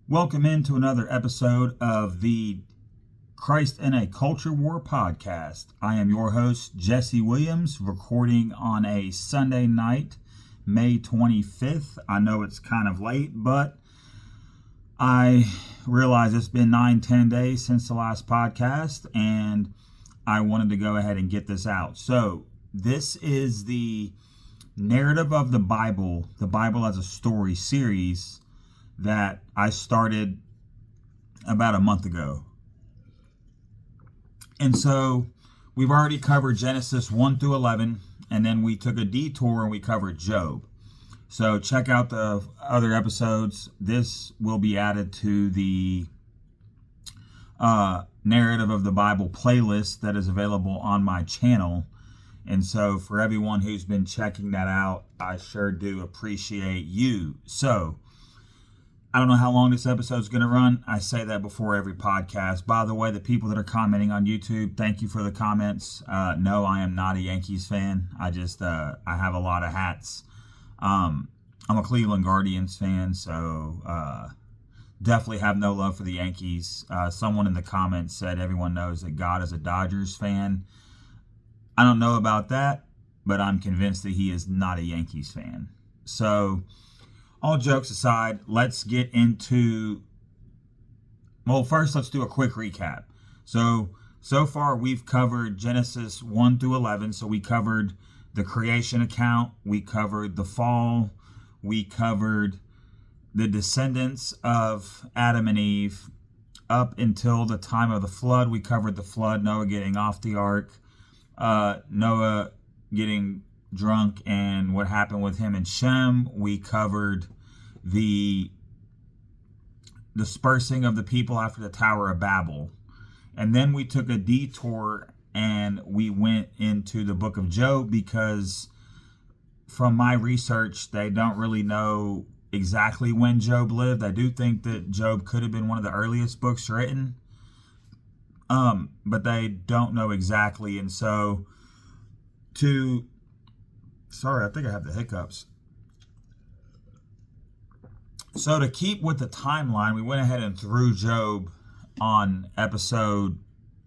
Welcome into another episode of the Christ in a Culture War podcast. I am your host, Jesse Williams, recording on a Sunday night, May 25th. I know it's kind of late, but I realize it's been 9-10 days since the last podcast, and I wanted to go ahead and get this out. So, this is the narrative of the Bible as a story series that I started about a month ago. And so we've already covered Genesis 1 through 11, and then we took a detour and we covered Job. So check out the other episodes. This will be added to the narrative of the Bible playlist that is available on my channel. And so for everyone who's been checking that out, I sure do appreciate you. So I don't know how long this episode is going to run. I say that before every podcast. By the way, the people that are commenting on YouTube, thank you for the comments. No, I am not a Yankees fan. I have a lot of hats. I'm a Cleveland Guardians fan, so definitely have no love for the Yankees. Someone in the comments said everyone knows that God is a Dodgers fan. I don't know about that, but I'm convinced that he is not a Yankees fan. So, all jokes aside, let's get into... Well, first, let's do a quick recap. So far, we've covered Genesis 1 through 11. So we covered the creation account. We covered the fall. We covered the descendants of Adam and Eve up until the time of the flood. We covered the flood, Noah getting off the ark, Noah getting drunk and what happened with him and Shem. We covered the dispersing of the people after the Tower of Babel. And then we took a detour and we went into the book of Job because from my research, they don't really know exactly when Job lived. I do think that Job could have been one of the earliest books written, but they don't know exactly. And so sorry, I think I have the hiccups. So to keep with the timeline, we went ahead and threw Job on episode,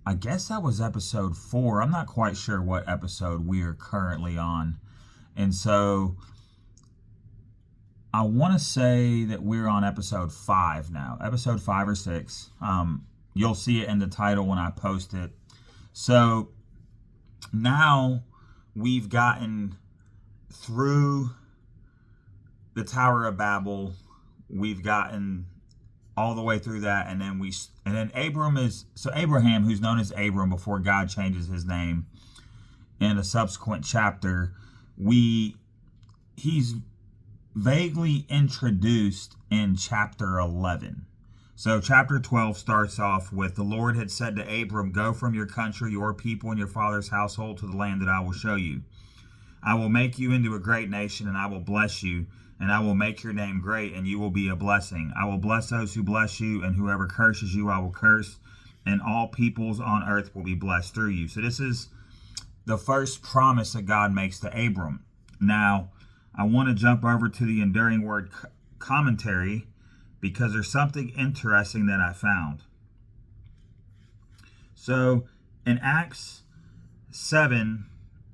I guess that was episode 4. I'm not quite sure what episode we are currently on. And so I want to say that we're on episode 5 now, episode 5 or 6. You'll see it in the title when I post it. So now we've gotten through the Tower of Babel. We've gotten all the way through that, and then Abraham, who's known as Abram before God changes his name in a subsequent chapter, he's vaguely introduced in chapter 11. So chapter 12 starts off with, the Lord had said to Abram, "Go from your country, your people, and your father's household to the land that I will show you. I will make you into a great nation, and I will bless you, and I will make your name great, and you will be a blessing. I will bless those who bless you, and whoever curses you I will curse, and all peoples on earth will be blessed through you." So this is the first promise that God makes to Abram. Now, I want to jump over to the Enduring Word commentary because there's something interesting that I found. So in Acts 7,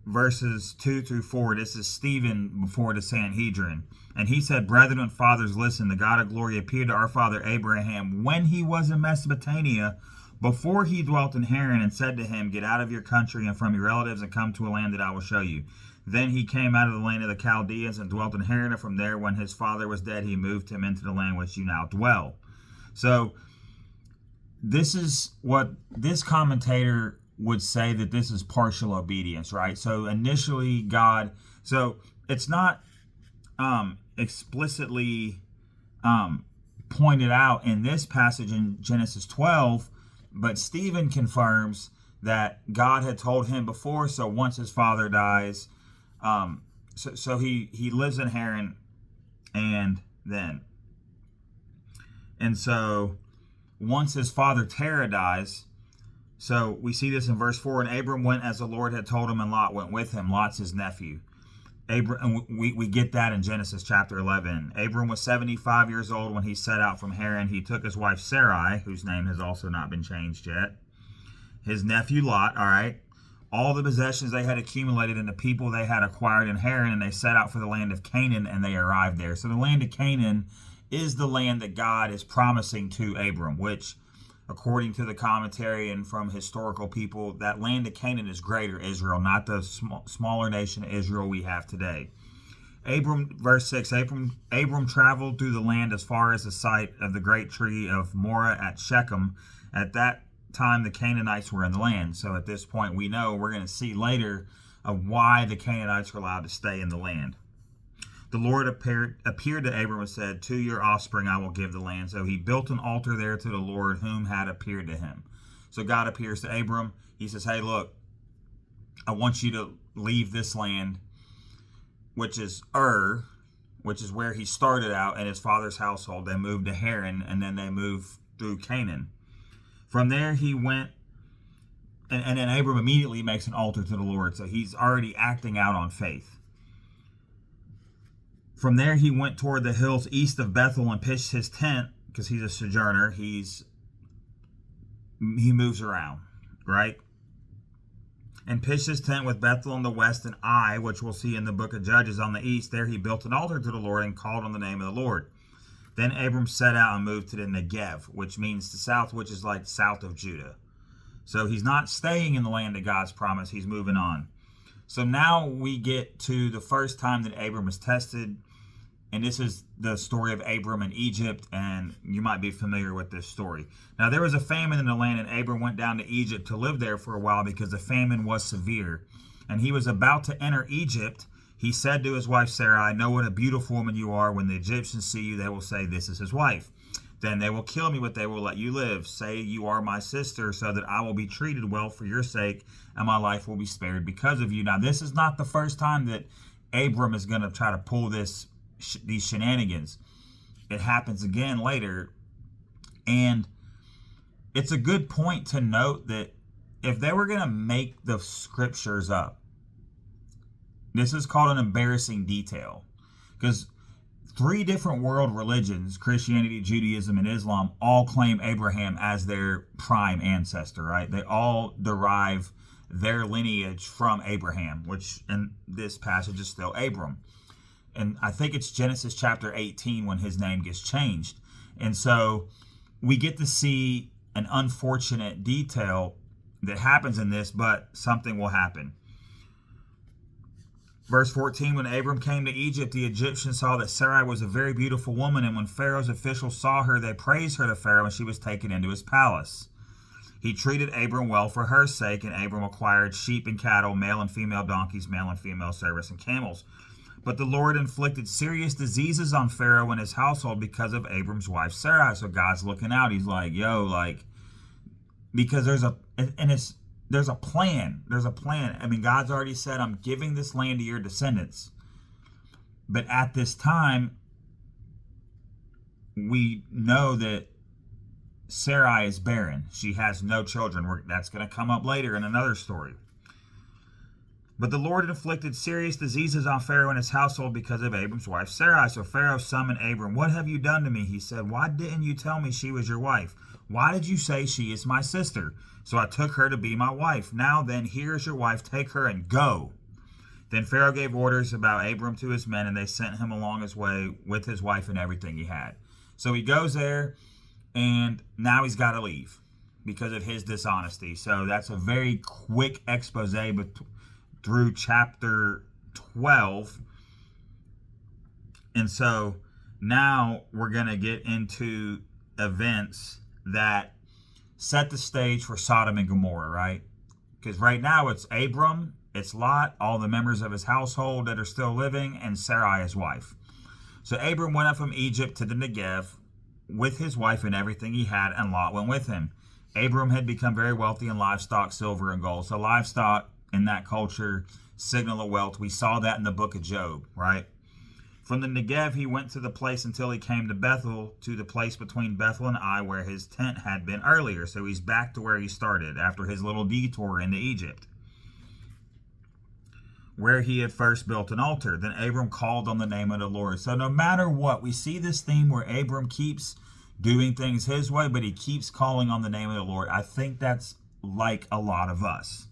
verses 2 through 4, this is Stephen before the Sanhedrin. And he said, "Brethren and fathers, listen. The God of glory appeared to our father Abraham when he was in Mesopotamia, before he dwelt in Haran, and said to him, 'Get out of your country and from your relatives and come to a land that I will show you.' Then he came out of the land of the Chaldeans and dwelt in Haran, and from there, when his father was dead, he moved him into the land which you now dwell." So this is what this commentator would say, that this is partial obedience, right? So initially so it's not explicitly pointed out in this passage in Genesis 12, but Stephen confirms that God had told him before. So once his father dies, so he lives in Haran, and so once his father Terah dies, so we see this in verse 4, "And Abram went as the Lord had told him, and Lot went with him." Lot's his nephew. Abram, and we get that in Genesis chapter 11. Abram was 75 years old when he set out from Haran. He took his wife Sarai, whose name has also not been changed yet, his nephew Lot, all right, all the possessions they had accumulated and the people they had acquired in Haran, and they set out for the land of Canaan, and they arrived there. So the land of Canaan is the land that God is promising to Abram, which, according to the commentary and from historical people, that land of Canaan is greater Israel, not the smaller nation of Israel we have today. Verse 6, Abram traveled through the land as far as the site of the great tree of Moreh at Shechem. At that time, the Canaanites were in the land. So at this point, we know we're going to see later of why the Canaanites were allowed to stay in the land. The Lord appeared to Abram and said, to your offspring I will give the land. So he built an altar there to the Lord whom had appeared to him. So God appears to Abram. He says, hey, look, I want you to leave this land, which is which is where he started out in his father's household. They moved to Haran, and then they moved through Canaan. From there he went, and then Abram immediately makes an altar to the Lord. So he's already acting out on faith. From there, he went toward the hills east of Bethel and pitched his tent, because he's a sojourner. He moves around, right? And pitched his tent with Bethel on the west and Ai, which we'll see in the book of Judges, on the east. There he built an altar to the Lord and called on the name of the Lord. Then Abram set out and moved to the Negev, which means the south, which is like south of Judah. So he's not staying in the land of God's promise. He's moving on. So now we get to the first time that Abram was tested. And this is the story of Abram in Egypt, and you might be familiar with this story. Now, there was a famine in the land, and Abram went down to Egypt to live there for a while because the famine was severe. And he was about to enter Egypt. He said to his wife Sarah, I know what a beautiful woman you are. When the Egyptians see you, they will say, this is his wife. Then they will kill me, but they will let you live. Say you are my sister, so that I will be treated well for your sake, and my life will be spared because of you. Now, this is not the first time that Abram is going to try to pull these shenanigans. It happens again later, and it's a good point to note that if they were going to make the scriptures up, this is called an embarrassing detail, because 3 different world religions, Christianity, Judaism, and Islam, all claim Abraham as their prime ancestor, right? They all derive their lineage from Abraham, which in this passage is still Abram. And I think it's Genesis chapter 18 when his name gets changed. And so we get to see an unfortunate detail that happens in this, but something will happen. Verse 14, when Abram came to Egypt, the Egyptians saw that Sarai was a very beautiful woman. And when Pharaoh's officials saw her, they praised her to Pharaoh, and she was taken into his palace. He treated Abram well for her sake, and Abram acquired sheep and cattle, male and female donkeys, male and female servants, and camels. But the Lord inflicted serious diseases on Pharaoh and his household because of Abram's wife Sarai. So God's looking out. He's like, because there's a plan. There's a plan. I mean, God's already said, I'm giving this land to your descendants. But at this time, we know that Sarai is barren. She has no children. That's going to come up later in another story. But the Lord inflicted serious diseases on Pharaoh and his household because of Abram's wife Sarai. So Pharaoh summoned Abram. What have you done to me? He said, why didn't you tell me she was your wife? Why did you say she is my sister? So I took her to be my wife. Now then, here is your wife. Take her and go. Then Pharaoh gave orders about Abram to his men, and they sent him along his way with his wife and everything he had. So he goes there, and now he's got to leave because of his dishonesty. So that's a very quick expose through chapter 12. And so now we're going to get into events that set the stage for Sodom and Gomorrah, right? Because right now it's Abram, it's Lot, all the members of his household that are still living, and Sarai, his wife. So Abram went up from Egypt to the Negev with his wife and everything he had, and Lot went with him. Abram had become very wealthy in livestock, silver, and gold. So livestock in that culture signal of wealth. We saw that in the book of Job, right? From the Negev, he went to the place until he came to Bethel, to the place between Bethel and Ai, where his tent had been earlier. So he's back to where he started after his little detour into Egypt. where he had first built an altar. Then Abram called on the name of the Lord. So no matter what, we see this theme where Abram keeps doing things his way, but he keeps calling on the name of the Lord. I think that's like a lot of us,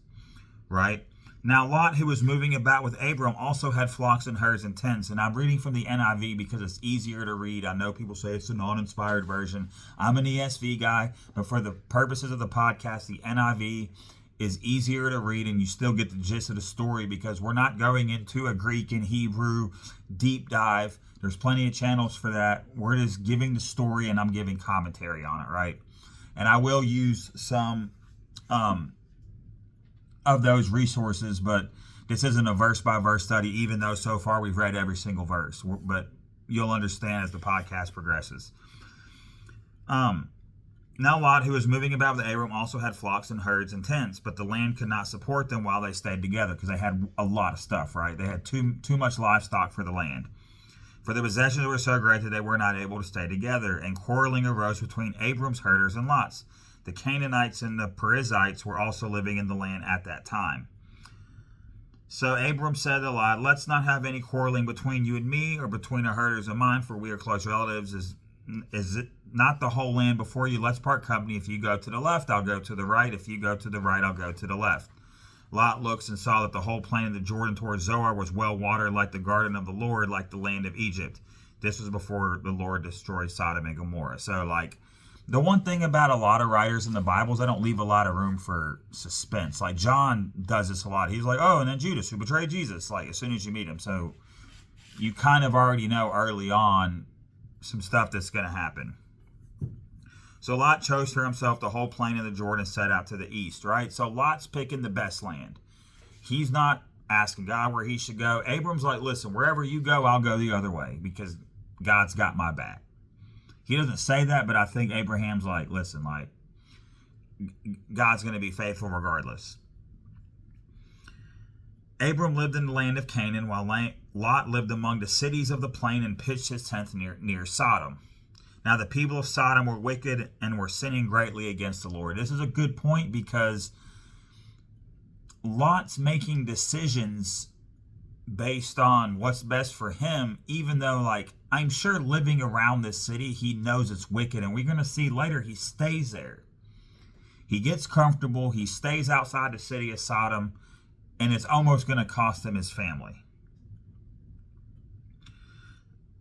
right? Now, Lot, who was moving about with Abram, also had flocks and herds and tents. And I'm reading from the NIV because it's easier to read. I know people say it's a non-inspired version. I'm an ESV guy, but for the purposes of the podcast, the NIV is easier to read, and you still get the gist of the story because we're not going into a Greek and Hebrew deep dive. There's plenty of channels for that. We're just giving the story, and I'm giving commentary on it, right? And I will use some of those resources, but this isn't a verse-by-verse study, even though so far we've read every single verse. But you'll understand as the podcast progresses. Now Lot, who was moving about with Abram, also had flocks and herds and tents, but the land could not support them while they stayed together because they had a lot of stuff, right? They had too much livestock for the land. For the possessions were so great that they were not able to stay together, and quarreling arose between Abram's herders and Lot's. The Canaanites and the Perizzites were also living in the land at that time. So Abram said to Lot, let's not have any quarreling between you and me, or between our herders and mine, for we are close relatives. Is it not the whole land before you? Let's part company. If you go to the left, I'll go to the right. If you go to the right, I'll go to the left. Lot looks and saw that the whole plain of the Jordan towards Zoar was well watered, like the garden of the Lord, like the land of Egypt. This was before the Lord destroyed Sodom and Gomorrah. So, like, the one thing about a lot of writers in the Bible is they don't leave a lot of room for suspense. Like, John does this a lot. He's like, oh, and then Judas, who betrayed Jesus, like, as soon as you meet him. So you kind of already know early on some stuff that's going to happen. So Lot chose for himself the whole plain of the Jordan and set out to the east, right? So Lot's picking the best land. He's not asking God where he should go. Abram's like, listen, wherever you go, I'll go the other way because God's got my back. He doesn't say that, but I think Abraham's like, listen, like, God's going to be faithful regardless. Abram lived in the land of Canaan, while Lot lived among the cities of the plain and pitched his tent near Sodom. Now the people of Sodom were wicked and were sinning greatly against the Lord. This is a good point because Lot's making decisions based on what's best for him, even though, like, I'm sure living around this city, he knows it's wicked. And we're going to see later he stays there. He gets comfortable. He stays outside the city of Sodom, and it's almost going to cost him his family.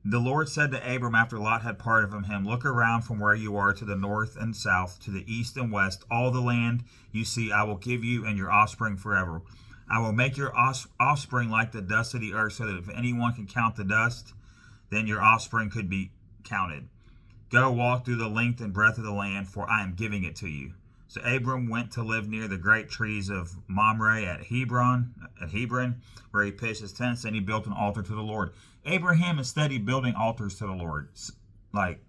The Lord said to Abram after Lot had parted from him, look around from where you are to the north and south, to the east and west. All the land you see I will give you and your offspring forever. I will make your offspring like the dust of the earth, so that if anyone can count the dust, then your offspring could be counted. Go walk through the length and breadth of the land, for I am giving it to you. So Abram went to live near the great trees of Mamre at Hebron, where he pitched his tents, and he built an altar to the Lord. Abraham is steady building altars to the Lord, like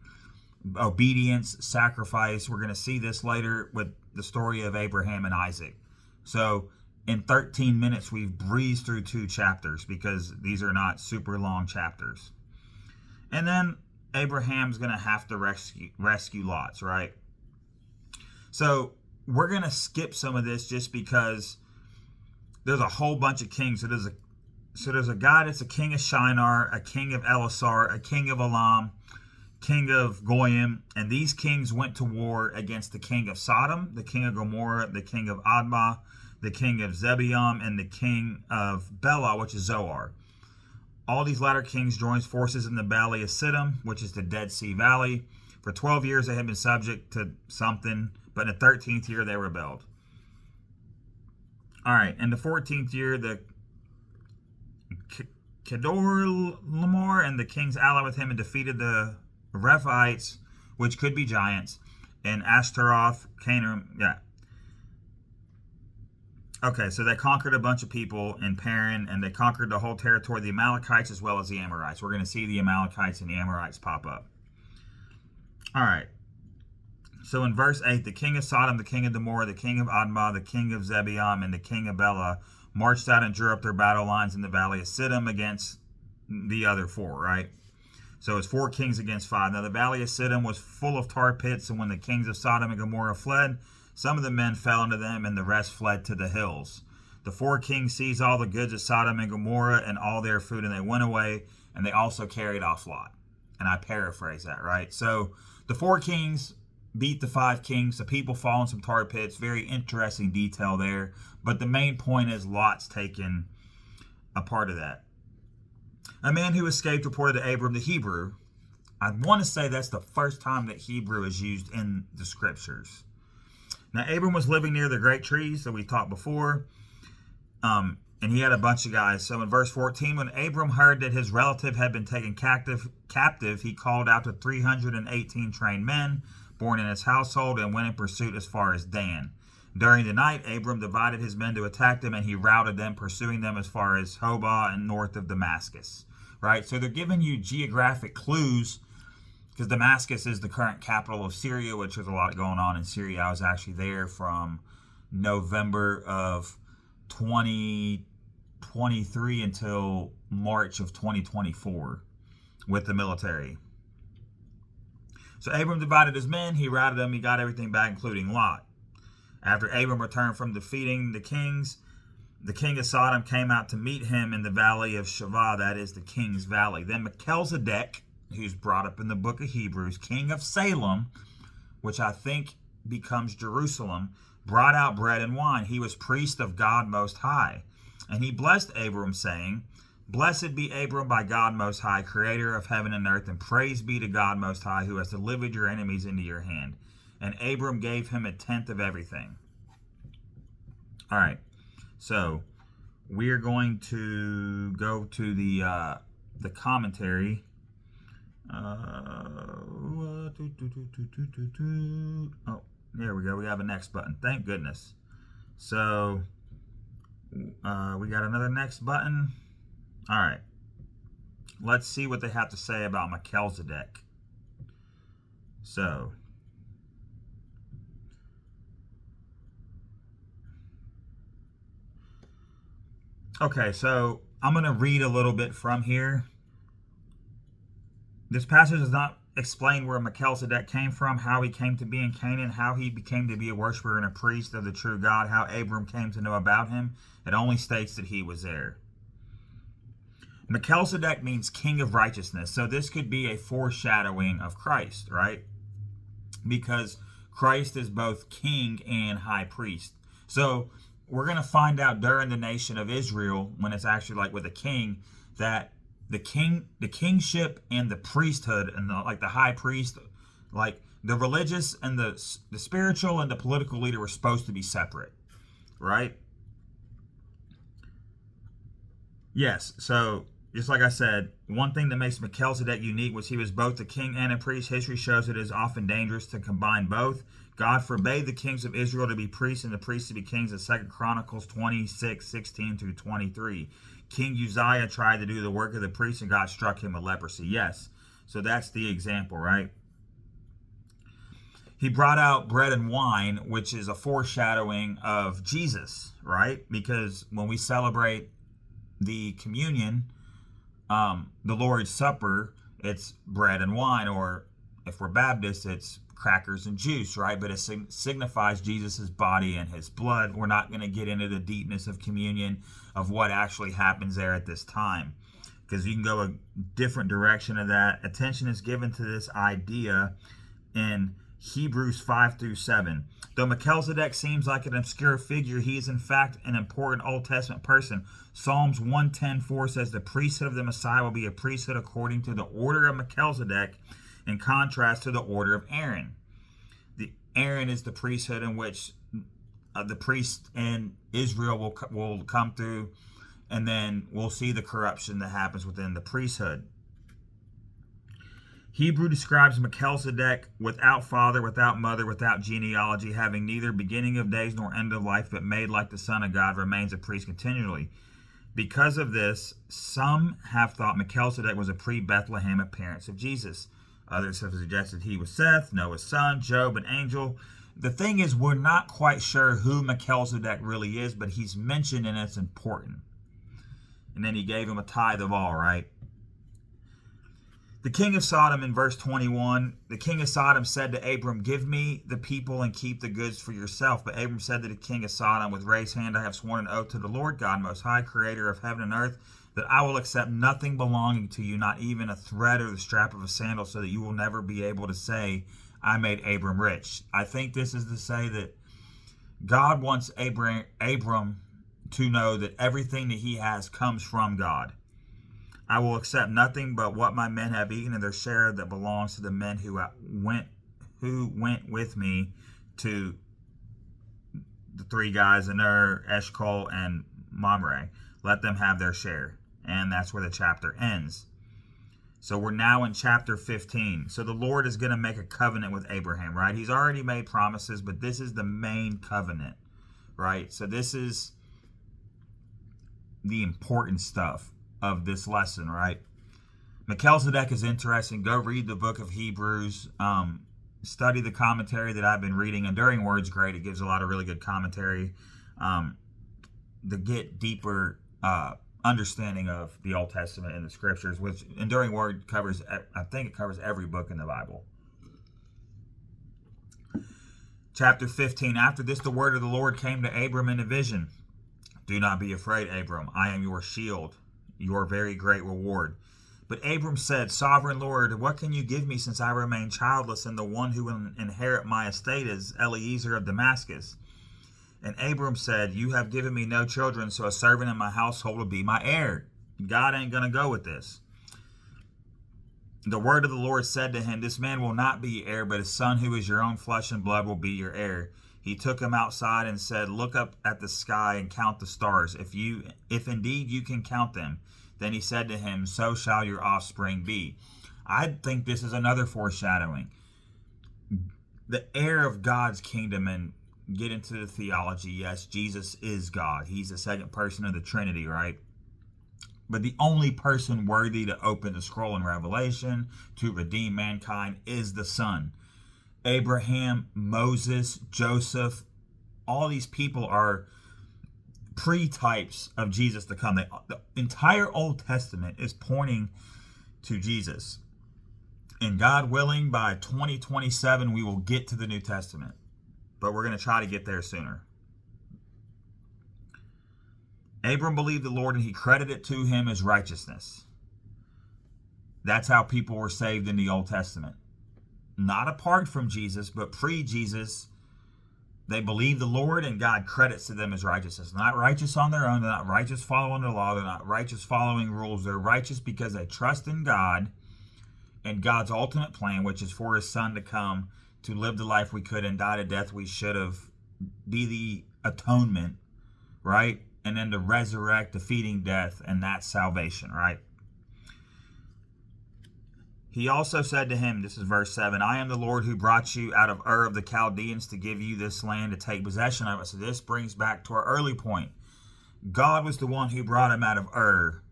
obedience, sacrifice. We're going to see this later with the story of Abraham and Isaac. So in 13 minutes, we've breezed through 2 chapters because these are not super long chapters. And then Abraham's going to have to rescue Lot, right? So we're going to skip some of this just because there's a whole bunch of kings. So there's a guy that's a king of Shinar, a king of Elasar, a king of Elam, king of Goyim, and these kings went to war against the king of Sodom, the king of Gomorrah, the king of Admah, the king of Zebulun, and the king of Bela, which is Zoar. All these latter kings joined forces in the valley of Siddim, which is the Dead Sea Valley. For 12 years they had been subject to something, but in the 13th year they rebelled. All right, in the 14th year, the Kedorlaomer and the kings allied with him and defeated the Rephaites, which could be giants, and Ashtaroth, Canaan. Yeah. Okay, so they conquered a bunch of people in Paran, and they conquered the whole territory of the Amalekites as well as the Amorites. We're going to see the Amalekites and the Amorites pop up. All right. So in verse 8, the king of Sodom, the king of Gomorrah, the king of Admah, the king of Zebulun, and the king of Bela marched out and drew up their battle lines in the valley of Siddim against the other 4, right? So it's 4 kings against 5. Now the valley of Siddim was full of tar pits, and when the kings of Sodom and Gomorrah fled, some of the men fell into them, and the rest fled to the hills. The four kings seized all the goods of Sodom and Gomorrah and all their food, and they went away, and they also carried off Lot. And I paraphrase that, right? So the four kings beat the five kings. The people fall in some tar pits. Very interesting detail there. But the main point is Lot's taken a part of that. A man who escaped reported to Abram the Hebrew. I want to say that's the first time that Hebrew is used in the scriptures. Now, Abram was living near the great trees that we talked before, and he had a bunch of guys. So in verse 14, when Abram heard that his relative had been taken captive, he called out to 318 trained men born in his household and went in pursuit as far as Dan. During the night, Abram divided his men to attack them, and he routed them, pursuing them as far as Hobah and north of Damascus. Right? So they're giving you geographic clues, because Damascus is the current capital of Syria, which there's a lot going on in Syria. I was actually there from November of 2023 until March of 2024 with the military. So Abram divided his men, he routed them, he got everything back, including Lot. After Abram returned from defeating the kings, the king of Sodom came out to meet him in the valley of Shavah, that is the king's valley. Then Melchizedek, who's brought up in the book of Hebrews, king of Salem, which I think becomes Jerusalem, brought out bread and wine. He was priest of God Most High. And he blessed Abram, saying, Blessed be Abram by God Most High, creator of heaven and earth, and praise be to God Most High, who has delivered your enemies into your hand. And Abram gave him a tenth of everything. All right, so we're going to go to the commentary. Oh, there we go. We have a next button. Thank goodness. So we got another next button. All right. Let's see what they have to say about Melchizedek. So, okay, so I'm going to read a little bit from here. This passage does not explain where Melchizedek came from, how he came to be in Canaan, how he became to be a worshiper and a priest of the true God, how Abram came to know about him. It only states that he was there. Melchizedek means king of righteousness. So this could be a foreshadowing of Christ, right? Because Christ is both king and high priest. So we're going to find out during the nation of Israel, when it's actually like with a king, that the kingship and the priesthood and the high priest, like the religious and the spiritual and the political leader were supposed to be separate, right? Yes, so just like I said, one thing that makes Melchizedek unique was he was both a king and a priest. History shows it is often dangerous to combine both. God forbade the kings of Israel to be priests and the priests to be kings in 2 Chronicles 26:16 through 23. King Uzziah tried to do the work of the priest and God struck him with leprosy. Yes, so that's the example, right? He brought out bread and wine, which is a foreshadowing of Jesus, right? Because when we celebrate the communion, the Lord's Supper, it's bread and wine, or if we're Baptists, it's crackers and juice, right? But it signifies Jesus's body and his blood. We're not going to get into the deepness of communion, of what actually happens there at this time, because you can go a different direction of that. Attention is given to this idea in Hebrews 5 through 7. Though Melchizedek seems like an obscure figure, he is in fact an important Old Testament person. Psalms 110:4 says the priesthood of the Messiah will be a priesthood according to the order of Melchizedek, in contrast to the order of Aaron. Aaron is the priesthood in which the priests in Israel will come through, and then we'll see the corruption that happens within the priesthood. Hebrew describes Melchizedek without father, without mother, without genealogy, having neither beginning of days nor end of life, but made like the Son of God, remains a priest continually. Because of this, some have thought Melchizedek was a pre-Bethlehem appearance of Jesus. Others have suggested he was Seth, Noah's son, Job, an angel. The thing is, we're not quite sure who Melchizedek really is, but he's mentioned and it's important. And then he gave him a tithe of all, right? The king of Sodom in verse 21, the king of Sodom said to Abram, give me the people and keep the goods for yourself. But Abram said to the king of Sodom, with raised hand I have sworn an oath to the Lord God Most High, creator of heaven and earth, that I will accept nothing belonging to you, not even a thread or the strap of a sandal, so that you will never be able to say, I made Abram rich. I think this is to say that God wants Abram to know that everything that he has comes from God. I will accept nothing but what my men have eaten, and their share that belongs to the men who went with me to the three guys, Aner, Eshcol, and Mamre. Let them have their share. And that's where the chapter ends. So we're now in chapter 15. So the Lord is going to make a covenant with Abraham, right? He's already made promises, but this is the main covenant, right? So this is the important stuff of this lesson, right? Melchizedek is interesting. Go read the book of Hebrews. Study the commentary that I've been reading. Enduring Word's great. It gives a lot of really good commentary to get deeper understanding of the Old Testament and the Scriptures, which Enduring Word covers. I think it covers every book in the Bible. Chapter 15. After this, the word of the Lord came to Abram in a vision. Do not be afraid, Abram. I am your shield, your very great reward. But Abram said, Sovereign Lord, what can you give me, since I remain childless, and the one who will inherit my estate is Eliezer of Damascus? And Abram said, you have given me no children, so a servant in my household will be my heir. God ain't going to go with this. The word of the Lord said to him, this man will not be heir, but his son, who is your own flesh and blood, will be your heir. He took him outside and said, look up at the sky and count the stars, if indeed you can count them. Then he said to him, so shall your offspring be. I think this is another foreshadowing. The heir of God's kingdom, and get into the theology. Yes, Jesus is God. He's the second person of the Trinity, right? But the only person worthy to open the scroll in Revelation to redeem mankind is the Son. Abraham, Moses, Joseph, all these people are pre-types of Jesus to come. The entire Old Testament is pointing to Jesus. And God willing, by 2027, we will get to the New Testament. But we're going to try to get there sooner. Abram believed the Lord, and he credited it to him as righteousness. That's how people were saved in the Old Testament. Not apart from Jesus, but pre-Jesus. They believe the Lord, and God credits to them as righteousness. They're not righteous on their own. They're not righteous following the law. They're not righteous following rules. They're righteous because they trust in God and God's ultimate plan, which is for his Son to come to live the life we could and die to death we should have, be the atonement, right? And then to resurrect, defeating death, and that's salvation, right? He also said to him, this is verse 7, I am the Lord who brought you out of Ur of the Chaldeans to give you this land to take possession of it. So this brings back to our early point. God was the one who brought him out of Ur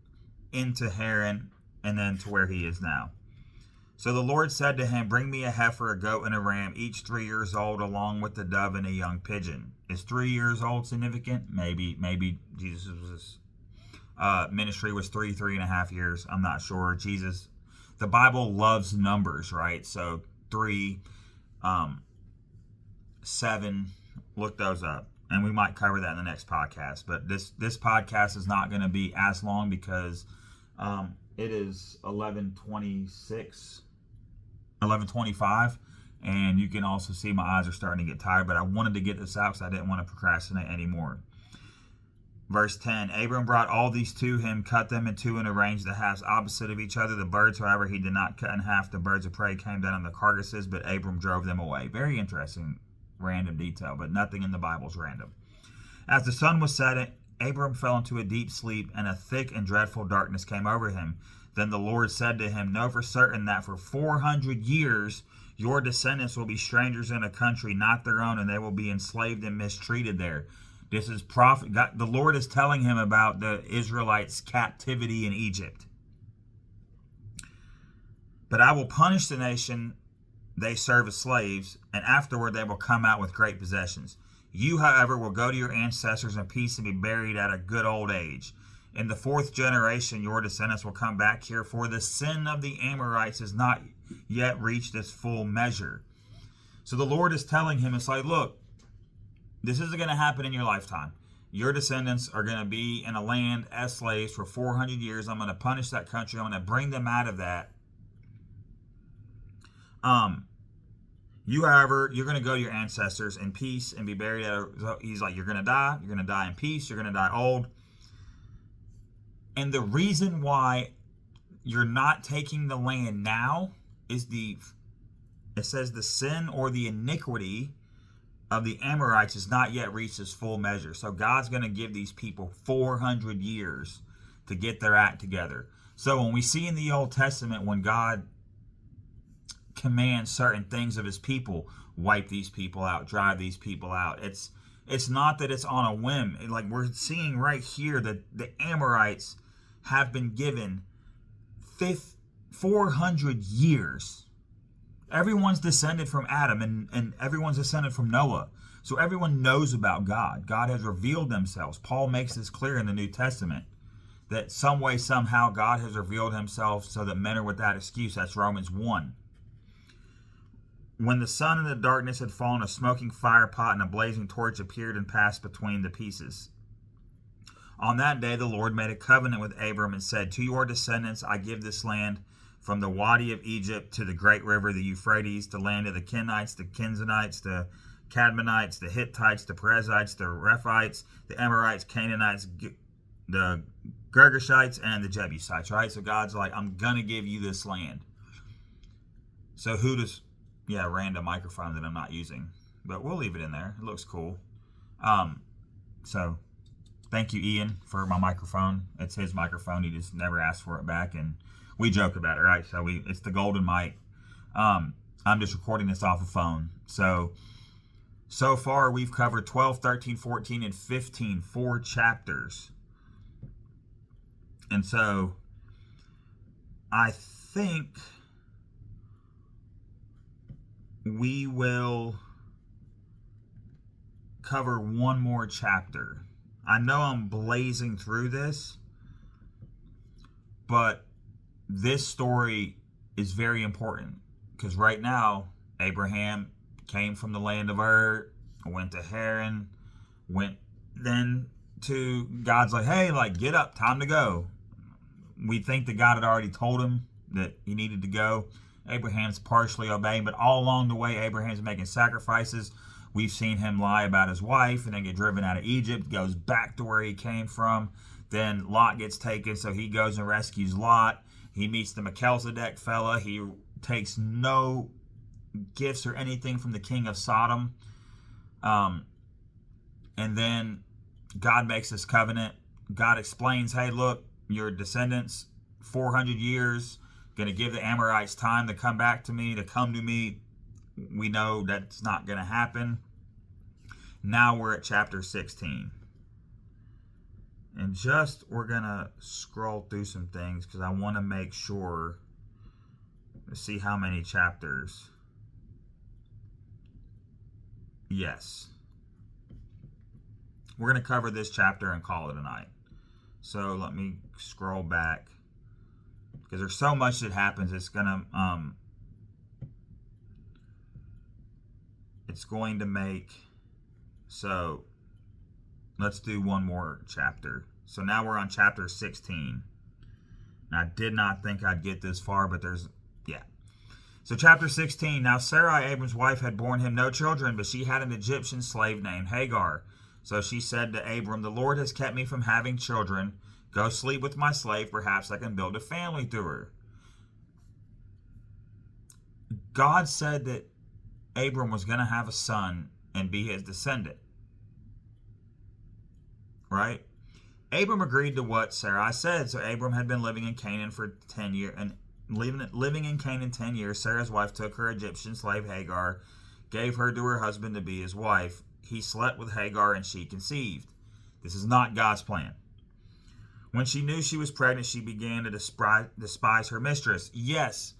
into Haran and then to where he is now. So the Lord said to him, bring me a heifer, a goat, and a ram, each 3 years old, along with the dove and a young pigeon. Is 3 years old significant? Maybe Jesus' ministry was 3.5 years. I'm not sure. Jesus, the Bible loves numbers, right? So 3, 7, look those up. And we might cover that in the next podcast. But this podcast is not going to be as long because it is 11:25, and you can also see my eyes are starting to get tired, but I wanted to get this out because I didn't want to procrastinate anymore. Verse 10, Abram brought all these to him, cut them in two, and arranged the halves opposite of each other. The birds, however, he did not cut in half. The birds of prey came down on the carcasses, but Abram drove them away. Very interesting random detail, but nothing in the Bible is random. As the sun was setting, Abram fell into a deep sleep, and a thick and dreadful darkness came over him. Then the Lord said to him, know for certain that for 400 years your descendants will be strangers in a country not their own, and they will be enslaved and mistreated there. This is prophet. God, the Lord is telling him about the Israelites' captivity in Egypt. But I will punish the nation they serve as slaves, and afterward they will come out with great possessions. You, however, will go to your ancestors in peace and be buried at a good old age. In the fourth generation, your descendants will come back here, for the sin of the Amorites has not yet reached its full measure. So the Lord is telling him, it's like, look, this isn't going to happen in your lifetime. Your descendants are going to be in a land as slaves for 400 years. I'm going to punish that country. I'm going to bring them out of that. You, however, you're going to go to your ancestors in peace and be buried. He's like, you're going to die. You're going to die in peace. You're going to die old. And the reason why you're not taking the land now is it says the sin or the iniquity of the Amorites has not yet reached its full measure. So God's going to give these people 400 years to get their act together. So when we see in the Old Testament, when God commands certain things of his people, wipe these people out, drive these people out, it's not that it's on a whim. Like we're seeing right here that the Amorites have been given 400 years. Everyone's descended from Adam and everyone's descended from Noah. So everyone knows about God. God has revealed themselves. Paul makes this clear in the New Testament that some way, somehow, God has revealed himself so that men are without excuse. That's Romans 1. When the sun and the darkness had fallen, a smoking fire pot and a blazing torch appeared and passed between the pieces. On that day, the Lord made a covenant with Abram and said, to your descendants, I give this land from the Wadi of Egypt to the great river, the Euphrates, the land of the Kenites, the Kenzanites, the Cadmonites, the Hittites, the Perizzites, the Rephites, the Amorites, Canaanites, the Girgashites, and the Jebusites, right? So God's like, I'm going to give you this land. So random microphone that I'm not using, but we'll leave it in there. It looks cool. So thank you, Ian, for my microphone. It's his microphone. He just never asked for it back, and we joke about it, right? So it's the golden mic. I'm just recording this off a phone. So far we've covered 12, 13, 14, and 15, 4 chapters. And so I think we will cover one more chapter. I know I'm blazing through this, but this story is very important because right now Abraham came from the land of Ur, went to Haran, went then to God's like, hey, like get up, time to go. We think that God had already told him that he needed to go. Abraham's partially obeying, but all along the way, Abraham's making sacrifices. We've seen him lie about his wife and then get driven out of Egypt, goes back to where he came from. Then Lot gets taken, so he goes and rescues Lot. He meets the Melchizedek fella. He takes no gifts or anything from the king of Sodom. And then God makes this covenant. God explains, hey, look, your descendants, 400 years, going to give the Amorites time to come back to me, to come to me. We know that's not going to happen. Now we're at chapter 16. And we're going to scroll through some things because I want to make sure to see how many chapters. Yes. We're going to cover this chapter and call it a night. So let me scroll back because there's so much that happens. It's going to make, so let's do one more chapter. So now we're on chapter 16. And I did not think I'd get this far, but So chapter 16, now Sarai, Abram's wife, had borne him no children, but she had an Egyptian slave named Hagar. So she said to Abram, the Lord has kept me from having children. Go sleep with my slave. Perhaps I can build a family through her. God said that Abram was going to have a son and be his descendant. Right? Abram agreed to what Sarai said. So Abram had been living in Canaan for 10 years. And living in Canaan 10 years, Sarah's wife took her Egyptian slave Hagar, gave her to her husband to be his wife. He slept with Hagar and she conceived. This is not God's plan. When she knew she was pregnant, she began to despise her mistress. Yes.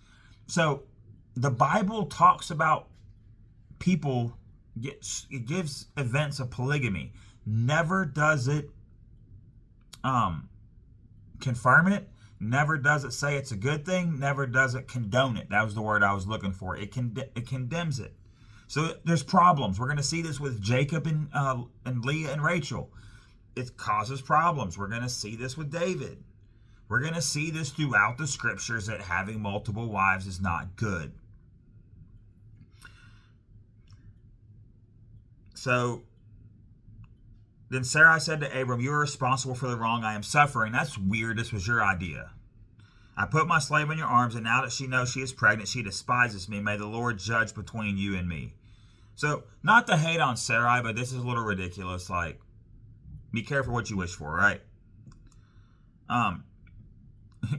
So the Bible talks about people, it gives events of polygamy. Never does it confirm it. Never does it say it's a good thing. Never does it condone it. That was the word I was looking for. It condemns it. So there's problems. We're going to see this with Jacob and Leah and Rachel. It causes problems. We're going to see this with David. We're going to see this throughout the scriptures, that having multiple wives is not good. So then Sarai said to Abram, you are responsible for the wrong I am suffering. That's weird. This was your idea. I put my slave in your arms, and now that she knows she is pregnant, she despises me. May the Lord judge between you and me. So, not to hate on Sarai, but this is a little ridiculous. Like, be careful what you wish for, right?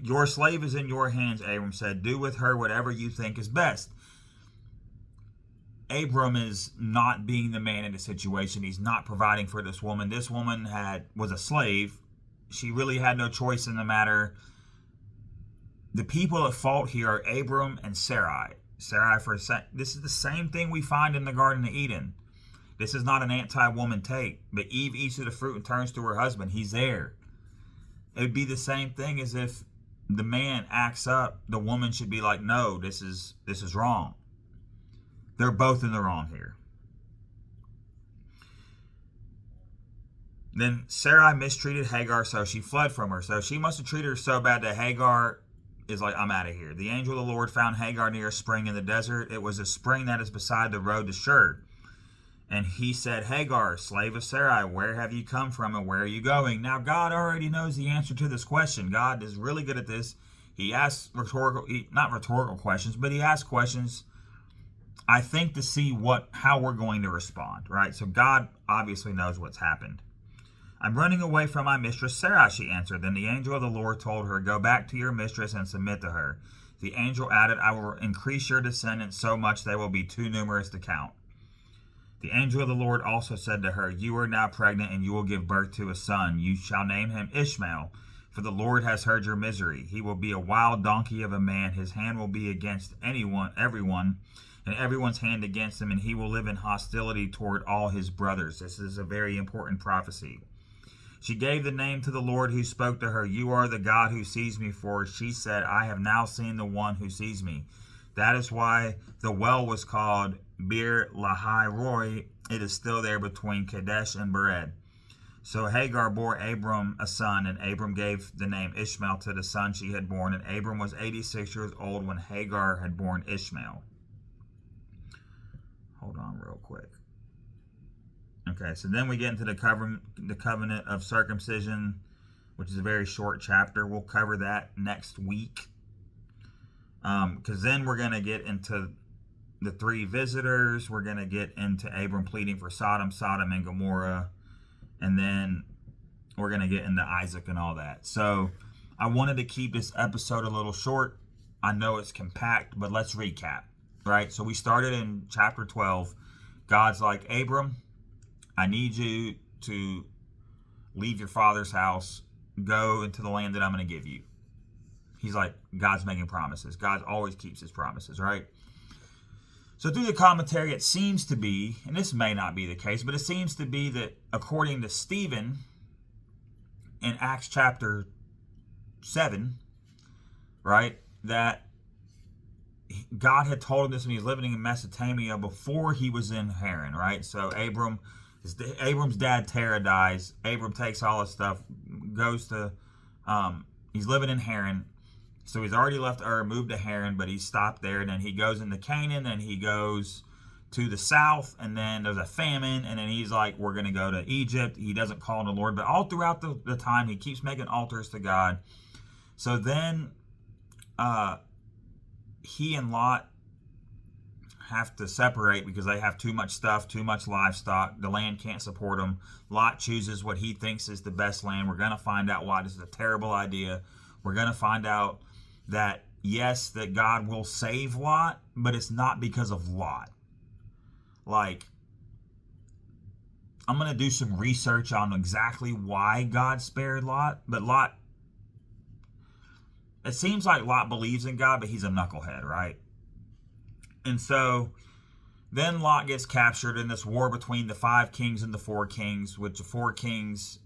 Your slave is in your hands, Abram said. Do with her whatever you think is best. Abram is not being the man in the situation. He's not providing for this woman. This woman was a slave. She really had no choice in the matter. The people at fault here are Abram and Sarai. This is the same thing we find in the Garden of Eden. This is not an anti-woman take. But Eve eats of the fruit and turns to her husband. He's there. It would be the same thing as if the man acts up. The woman should be like, no, this is wrong. They're both in the wrong here. Then Sarai mistreated Hagar, so she fled from her. So she must have treated her so bad that Hagar is like, I'm out of here. The angel of the Lord found Hagar near a spring in the desert. It was a spring that is beside the road to Shur. And he said, Hagar, slave of Sarai, where have you come from and where are you going? Now, God already knows the answer to this question. God is really good at this. He asks not rhetorical questions, but he asks questions, I think, to see how we're going to respond, right? So God obviously knows what's happened. I'm running away from my mistress Sarai, she answered. Then the angel of the Lord told her, go back to your mistress and submit to her. The angel added, I will increase your descendants so much they will be too numerous to count. The angel of the Lord also said to her, you are now pregnant and you will give birth to a son. You shall name him Ishmael, for the Lord has heard your misery. He will be a wild donkey of a man. His hand will be against everyone, and everyone's hand against him, and he will live in hostility toward all his brothers. This is a very important prophecy. She gave the name to the Lord who spoke to her. You are the God who sees me, for she said, I have now seen the one who sees me. That is why the well was called Bir Lahai Roi. It is still there between Kadesh and Bered. So Hagar bore Abram a son, and Abram gave the name Ishmael to the son she had born. And Abram was 86 years old when Hagar had born Ishmael. Hold on real quick. Okay, so then we get into the covenant of circumcision, which is a very short chapter. We'll cover that next week. Because then we're going to get into the three visitors. We're going to get into Abram pleading for Sodom and Gomorrah. And then we're going to get into Isaac and all that. So I wanted to keep this episode a little short. I know it's compact, but let's recap, right? So we started in chapter 12. God's like, Abram, I need you to leave your father's house, go into the land that I'm going to give you. He's like, God's making promises. God always keeps his promises, right? So through the commentary, it seems to be, and this may not be the case, but it seems to be that according to Stephen, in Acts chapter 7, right, that God had told him this when he was living in Mesopotamia before he was in Haran, right? So Abram's dad Terah dies. Abram takes all his stuff, goes to, he's living in Haran. So he's already left Ur, moved to Haran, but he stopped there. And then he goes into Canaan, and he goes to the south, and then there's a famine, and then he's like, we're going to go to Egypt. He doesn't call on the Lord, but all throughout the time, he keeps making altars to God. So then he and Lot have to separate because they have too much stuff, too much livestock. The land can't support them. Lot chooses what he thinks is the best land. We're going to find out why this is a terrible idea. We're going to find out that, yes, that God will save Lot, but it's not because of Lot. Like, I'm going to do some research on exactly why God spared Lot, but Lot, it seems like Lot believes in God, but he's a knucklehead, right? And so then Lot gets captured in this war between the 5 kings and the 4 kings, which the 4 kings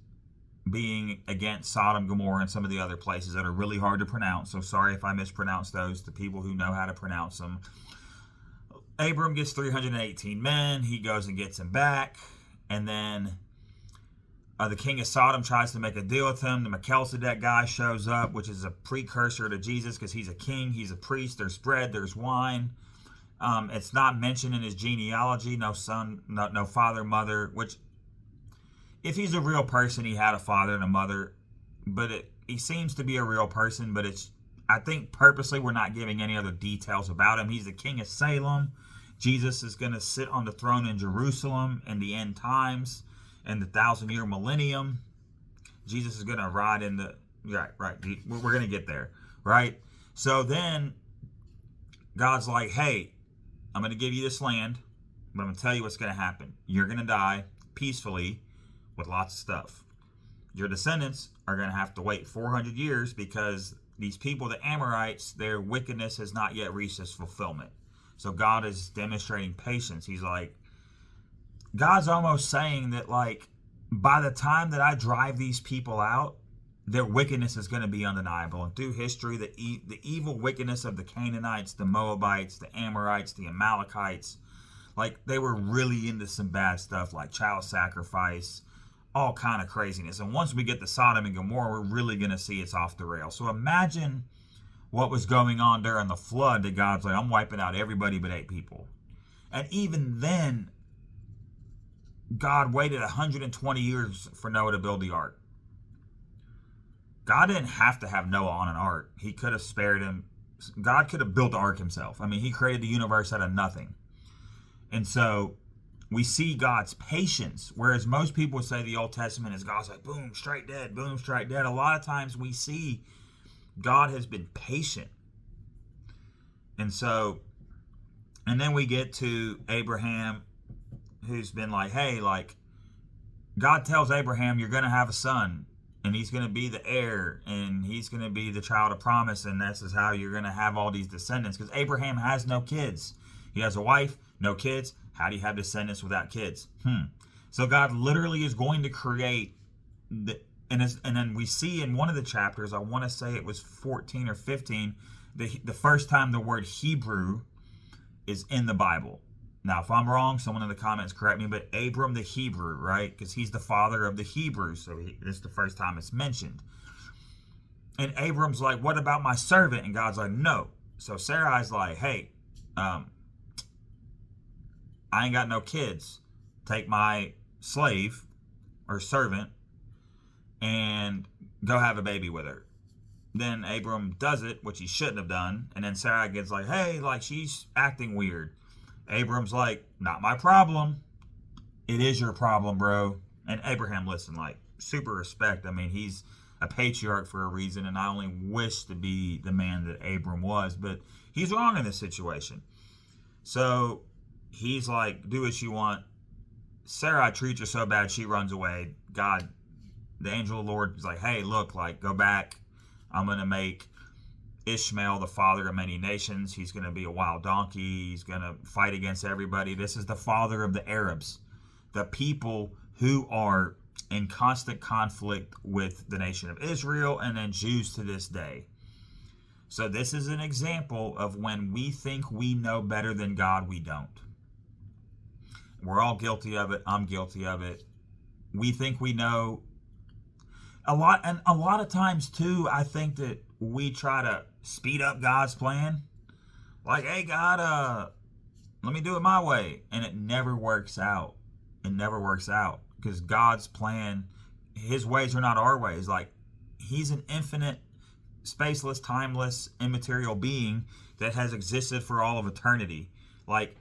being against Sodom, Gomorrah, and some of the other places that are really hard to pronounce. So sorry if I mispronounce those to people who know how to pronounce them. Abram gets 318 men. He goes and gets them back. And then the king of Sodom tries to make a deal with him. The Melchizedek guy shows up, which is a precursor to Jesus because he's a king, he's a priest. There's bread, there's wine. It's not mentioned in his genealogy. No son, no father, mother. Which, if he's a real person, he had a father and a mother. But he seems to be a real person. But I think purposely we're not giving any other details about him. He's the king of Salem. Jesus is going to sit on the throne in Jerusalem in the end times, in the 1,000-year millennium. Jesus is going to ride in the... Right. We're going to get there, right? So then God's like, hey, I'm going to give you this land, but I'm going to tell you what's going to happen. You're going to die peacefully with lots of stuff. Your descendants are going to have to wait 400 years because these people, the Amorites, their wickedness has not yet reached its fulfillment. So God is demonstrating patience. He's like, God's almost saying that, like, by the time that I drive these people out, their wickedness is going to be undeniable. And through history, the evil wickedness of the Canaanites, the Moabites, the Amorites, the Amalekites, like, they were really into some bad stuff like child sacrifice, all kind of craziness. And once we get to Sodom and Gomorrah, we're really going to see it's off the rails. So imagine what was going on during the flood that God's like, I'm wiping out everybody but 8 people. And even then, God waited 120 years for Noah to build the ark. God didn't have to have Noah on an ark. He could have spared him. God could have built the ark himself. I mean, he created the universe out of nothing. And so we see God's patience, whereas most people say the Old Testament is God's like, boom, strike dead, boom, strike dead. A lot of times we see God has been patient. And so, and then we get to Abraham, who's been like, hey, like, God tells Abraham, you're going to have a son, and he's going to be the heir, and he's going to be the child of promise, and this is how you're going to have all these descendants, because Abraham has no kids. He has a wife, no kids. How do you have descendants without kids? So God literally is going to create and then we see in one of the chapters, I want to say it was 14 or 15, the first time the word Hebrew is in the Bible. Now, if I'm wrong, someone in the comments correct me, but Abram the Hebrew, right? Because he's the father of the Hebrews, so this is the first time it's mentioned. And Abram's like, what about my servant? And God's like, no. So Sarai's like, hey, I ain't got no kids. Take my slave or servant and go have a baby with her. Then Abram does it, which he shouldn't have done. And then Sarai gets like, hey, like, she's acting weird. Abram's like, not my problem. It is your problem, bro. And Abraham listened, like, super respect. I mean, he's a patriarch for a reason, and I only wish to be the man that Abram was, but he's wrong in this situation. So he's like, do what you want. Sarai treats her so bad, she runs away. God, the angel of the Lord is like, hey, look, like, go back. I'm going to make Ishmael the father of many nations. He's going to be a wild donkey. He's going to fight against everybody. This is the father of the Arabs, the people who are in constant conflict with the nation of Israel and then Jews to this day. So this is an example of when we think we know better than God, we don't. We're all guilty of it. I'm guilty of it. We think we know a lot, and a lot of times too, I think that we try to speed up God's plan. Like, hey, God, let me do it my way. And it never works out. It never works out. Because God's plan, his ways are not our ways. Like, he's an infinite, spaceless, timeless, immaterial being that has existed for all of eternity. Like,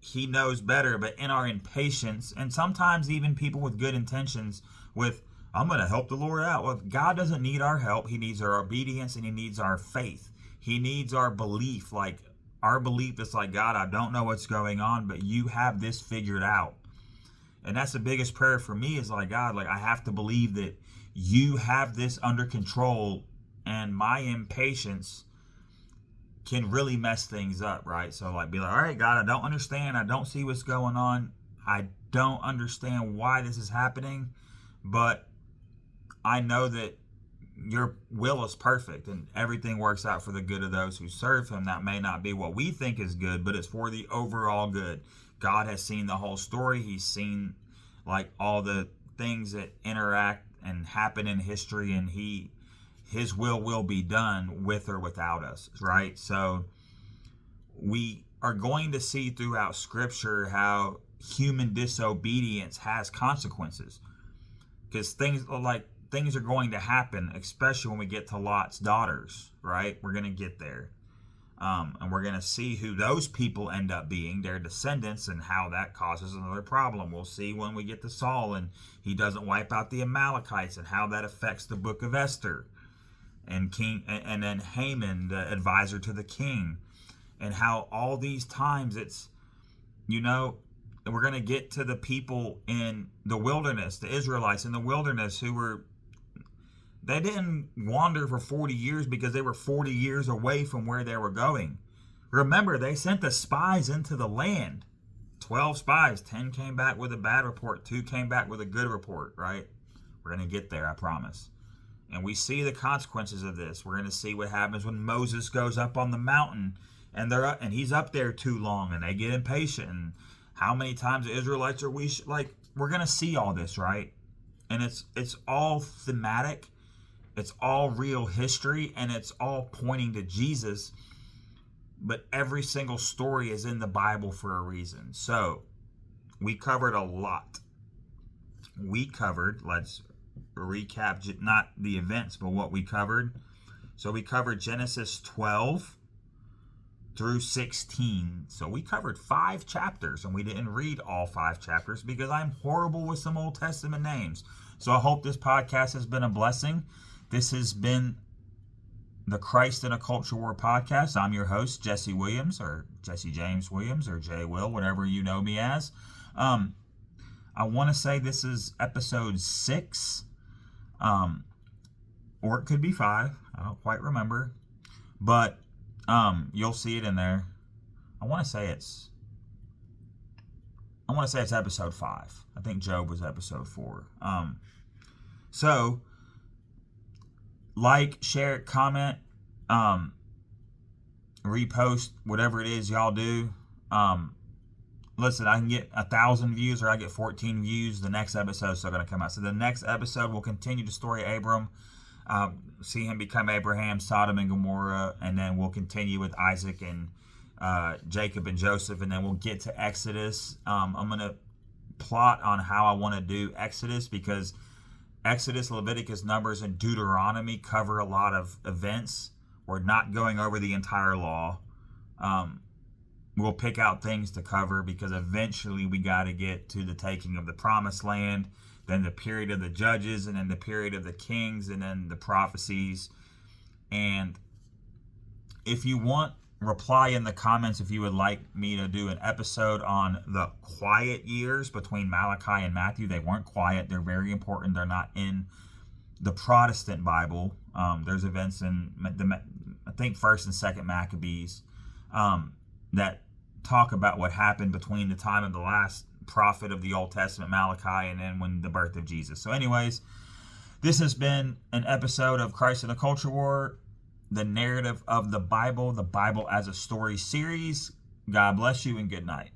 he knows better, but in our impatience, and sometimes even people with good intentions with, I'm going to help the Lord out. Well, God doesn't need our help. He needs our obedience and he needs our faith. He needs our belief. Like, our belief is like, God, I don't know what's going on, but you have this figured out. And that's the biggest prayer for me is like, God, like, I have to believe that you have this under control, and my impatience can really mess things up, right? So, like, be like, all right, God, I don't understand. I don't see what's going on. I don't understand why this is happening, but I know that your will is perfect and everything works out for the good of those who serve him. That may not be what we think is good, but it's for the overall good. God has seen the whole story. He's seen like all the things that interact and happen in history, and his will be done with or without us, right? So we are going to see throughout scripture how human disobedience has consequences, because things are going to happen, especially when we get to Lot's daughters, right? We're going to get there. And we're going to see who those people end up being, their descendants, and how that causes another problem. We'll see when we get to Saul and he doesn't wipe out the Amalekites, and how that affects the book of Esther, and then Haman, the advisor to the king, and how all these times it's, we're going to get to the people in the wilderness, the Israelites in the wilderness they didn't wander for 40 years because they were 40 years away from where they were going. Remember, they sent the spies into the land. 12 spies, 10 came back with a bad report, 2 came back with a good report, right? We're going to get there, I promise. And we see the consequences of this. We're going to see what happens when Moses goes up on the mountain and he's up there too long and they get impatient. And how many times the Israelites are we're going to see all this, right? And it's all thematic. It's all real history, and it's all pointing to Jesus. But every single story is in the Bible for a reason. So we covered a lot. Let's recap, not the events, but what we covered. So we covered Genesis 12 through 16. So we covered 5 chapters, and we didn't read all 5 chapters because I'm horrible with some Old Testament names. So I hope this podcast has been a blessing. This has been the Christ in a Culture War podcast. I'm your host, Jesse Williams, or Jesse James Williams, or Jay Will, whatever you know me as. I want to say this is episode 6, or it could be 5. I don't quite remember, but you'll see it in there. I want to say it's episode 5. I think Job was episode 4. So like, share, comment, repost, whatever it is y'all do. Listen, I can get 1,000 views or I get 14 views. The next episode is still going to come out. So the next episode will continue the story of Abram, see him become Abraham, Sodom and Gomorrah, and then we'll continue with Isaac and Jacob and Joseph, and then we'll get to Exodus. I'm going to plot on how I want to do Exodus, because Exodus, Leviticus, Numbers, and Deuteronomy cover a lot of events. We're not going over the entire law. We'll pick out things to cover because eventually we got to get to the taking of the promised land, then the period of the judges, and then the period of the kings, and then the prophecies. And if you want, reply in the comments if you would like me to do an episode on the quiet years between Malachi and Matthew. They weren't quiet. They're very important. They're not in the Protestant Bible. There's events in I think 1st and 2nd Maccabees that talk about what happened between the time of the last prophet of the Old Testament, Malachi, and then when the birth of Jesus. So anyways, this has been an episode of Christ in a Culture War, the narrative of the Bible as a story series. God bless you and good night.